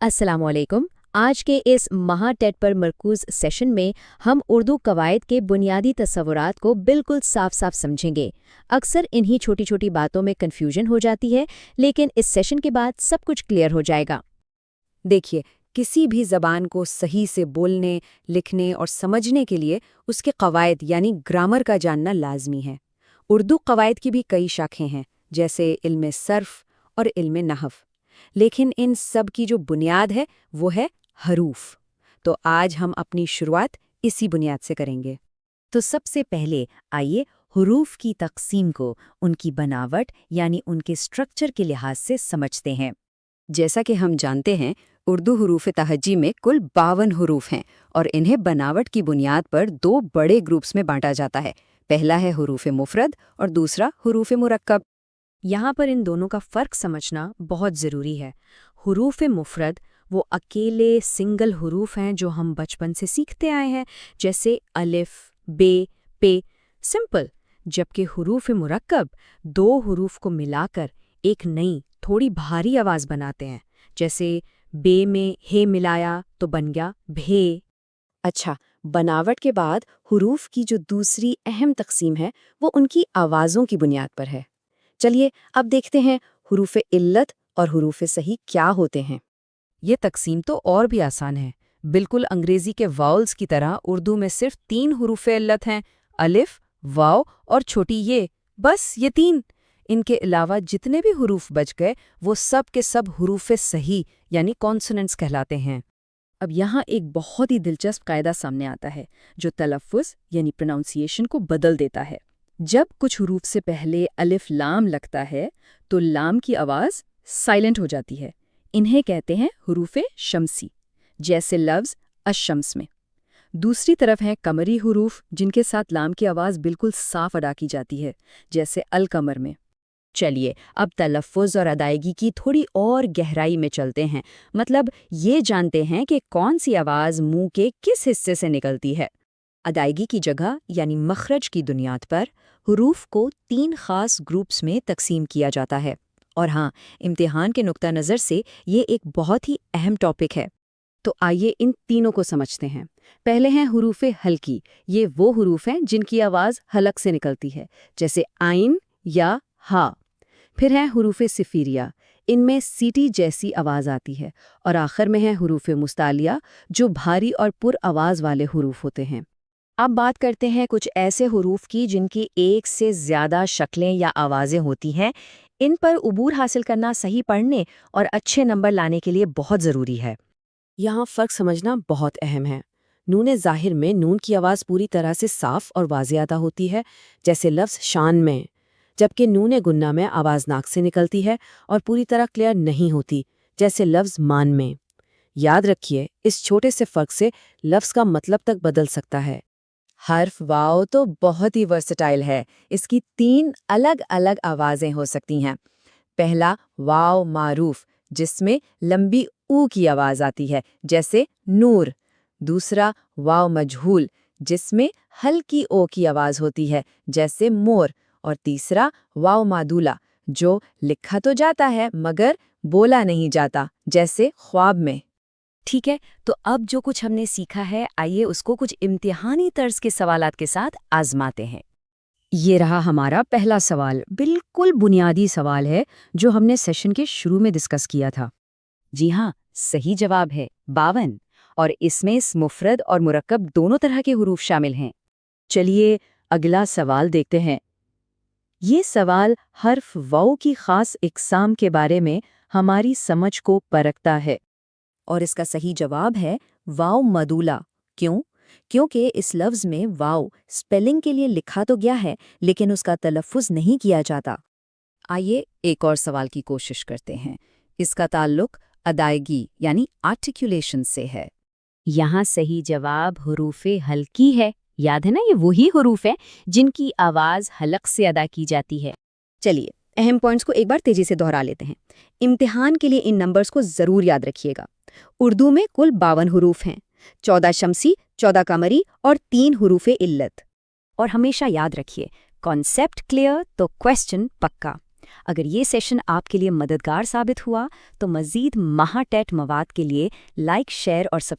अस्सलाम वालेकुम। आज के इस महाटेट पर मरकूज सेशन में हम उर्दू कवायद के बुनियादी तस्वुरात को बिल्कुल साफ साफ समझेंगे। अक्सर इन्हीं छोटी छोटी बातों में कन्फ्यूजन हो जाती है, लेकिन इस सेशन के बाद सब कुछ क्लियर हो जाएगा। देखिए, किसी भी ज़बान को सही से बोलने, लिखने और समझने के लिए उसके कवायद यानी ग्रामर का जानना लाजमी है। उर्दू कवायद की भी कई शाखें हैं, जैसे इल्म सर्फ और इल्म नहव। लेकिन इन सब की जो बुनियाद है वो है हरूफ। तो आज हम अपनी शुरुआत इसी बुनियाद से करेंगे। तो सबसे पहले आइए हुरूफ की तकसीम को उनकी बनावट यानी उनके स्ट्रक्चर के लिहाज से समझते हैं। जैसा कि हम जानते हैं, उर्दू हुरूफ तहज्जी में कुल 52 हुरूफ हैं और इन्हें बनावट की बुनियाद पर दो बड़े ग्रुप्स में बांटा जाता है। पहला है हुरूफ मुफरद और दूसरा हुरूफ मुरक्कब। यहाँ पर इन दोनों का फ़र्क समझना बहुत ज़रूरी है। हुरूफ मुफरद वो अकेले सिंगल हुरूफ हैं जो हम बचपन से सीखते आए हैं, जैसे अलिफ, बे, पे, सिंपल। जबकि हुरूफ मुरक्कब दो हुरूफ को मिलाकर एक नई थोड़ी भारी आवाज़ बनाते हैं, जैसे बे में हे मिलाया तो बन गया भे। अच्छा, बनावट के बाद हुरूफ की जो दूसरी अहम तकसीम है वो उनकी आवाज़ों की बुनियाद पर है। चलिए अब देखते हैं हुरूफ इल्लत और हुरूफ सही क्या होते हैं। ये तकसीम तो और भी आसान है। बिल्कुल अंग्रेजी के वाउल्स की तरह उर्दू में सिर्फ 3 हुरूफ इल्लत हैं, अलिफ, वाव और छोटी ये। बस ये 3। इनके अलावा जितने भी हुरूफ बच गए वो सब के सब हुरूफ सही यानी कॉन्सोनेंट्स कहलाते हैं। अब यहाँ एक बहुत ही दिलचस्प कायदा सामने आता है जो तलफ़्फ़ुज़ यानी प्रोनाउंसिएशन को बदल देता है। जब कुछ हुरूफ से पहले अलिफ लाम लगता है तो लाम की आवाज़ साइलेंट हो जाती है। इन्हें कहते हैं हुरूफ शम्सी, जैसे लफ्ज़ अशम्स में। दूसरी तरफ हैं कमरी हुरूफ जिनके साथ लाम की आवाज़ बिल्कुल साफ अदा की जाती है, जैसे अल कमर में। चलिए अब तलफ़्फ़ुज़ और अदायगी की थोड़ी और गहराई में चलते हैं, मतलब ये जानते हैं कि कौन सी आवाज़ मुंह के किस हिस्से से निकलती है। अदायगी की जगह यानी मखरज की बुनियाद पर हुरूफ को 3 ख़ास ग्रुप्स में तकसीम किया जाता है। और हाँ, इम्तिहान के नुक्ता नज़र से ये एक बहुत ही अहम टॉपिक है। तो आइए इन तीनों को समझते हैं। पहले हैं हुरूफ हल्की। ये वो हुरूफ हैं जिनकी आवाज़ हलक से निकलती है, जैसे आइन या हा। फिर हैं हुरूफ सिफिरिया, इनमें सीटी जैसी आवाज़ आती है। और आखिर में है हुरूफ मुस्तालिया, जो भारी और पुर आवाज़ वाले हुरूफ होते हैं। अब बात करते हैं कुछ ऐसे हुरूफ की जिनकी एक से ज़्यादा शक्लें या आवाज़ें होती हैं। इन पर उबूर हासिल करना सही पढ़ने और अच्छे नंबर लाने के लिए बहुत ज़रूरी है। यहाँ फ़र्क समझना बहुत अहम है। नून ज़ाहिर में नून की आवाज़ पूरी तरह से साफ़ और वाज़ेह अदा होती है, जैसे लफ्ज़ शान में। जबकि नून गुन्ना में आवाज़ नाक से निकलती है और पूरी तरह क्लियर नहीं होती, जैसे लफ्ज़ मान में। याद रखिए, इस छोटे से फ़र्क से लफ्ज़ का मतलब तक बदल सकता है। हर्फ वाव तो बहुत ही वर्सेटाइल है। इसकी 3 अलग अलग आवाज़ें हो सकती हैं। पहला वाव मारूफ, जिसमें लंबी ऊ की आवाज़ आती है, जैसे नूर। दूसरा वाव मजहूल, जिसमें हल्की ओ की आवाज़ होती है, जैसे मोर। और तीसरा वाव मादूला, जो लिखा तो जाता है मगर बोला नहीं जाता, जैसे ख्वाब में। ठीक है, तो अब जो कुछ हमने सीखा है, आइए उसको कुछ इम्तिहानी तर्ज के सवालात के साथ आजमाते हैं। ये रहा हमारा पहला सवाल। बिल्कुल बुनियादी सवाल है जो हमने सेशन के शुरू में डिस्कस किया था। जी हाँ, सही जवाब है 52 और इसमें मुफरद और मुरक्कब दोनों तरह के हुरूफ शामिल हैं। चलिए अगला सवाल देखते हैं। ये सवाल हर्फ वाव की खास इकसाम के बारे में हमारी समझ को परखता है। और इसका सही जवाब है वाव मदूला। क्यों? क्योंकि इस लफ्ज़ में वाव स्पेलिंग के लिए लिखा तो गया है, लेकिन उसका तलफ़्फ़ुज़ नहीं किया जाता। आइए एक और सवाल की कोशिश करते हैं। इसका ताल्लुक अदायगी यानी आर्टिकुलेशन से है। यहाँ सही जवाब हुरूफ हल्की है। याद है ना, ये वही हुरूफ है जिनकी आवाज़ हलक से अदा की जाती है। चलिए अहम पॉइंट्स को एक बार तेजी से दोहरा लेते हैं। इम्तिहान के लिए इन नंबर्स को ज़रूर याद रखिएगा। उर्दू में कुल 52 हुरूफ हैं, 14 शम्सी, 14 कमरी और 3 हुरूफ इल्लत। और हमेशा याद रखिए, कॉन्सेप्ट क्लियर तो क्वेश्चन पक्का। اگر یہ سیشن آپ کے لیے مددگار ثابت ہوا تو مزید مہا ٹیٹ مواد کے لیے لائک، شیئر اور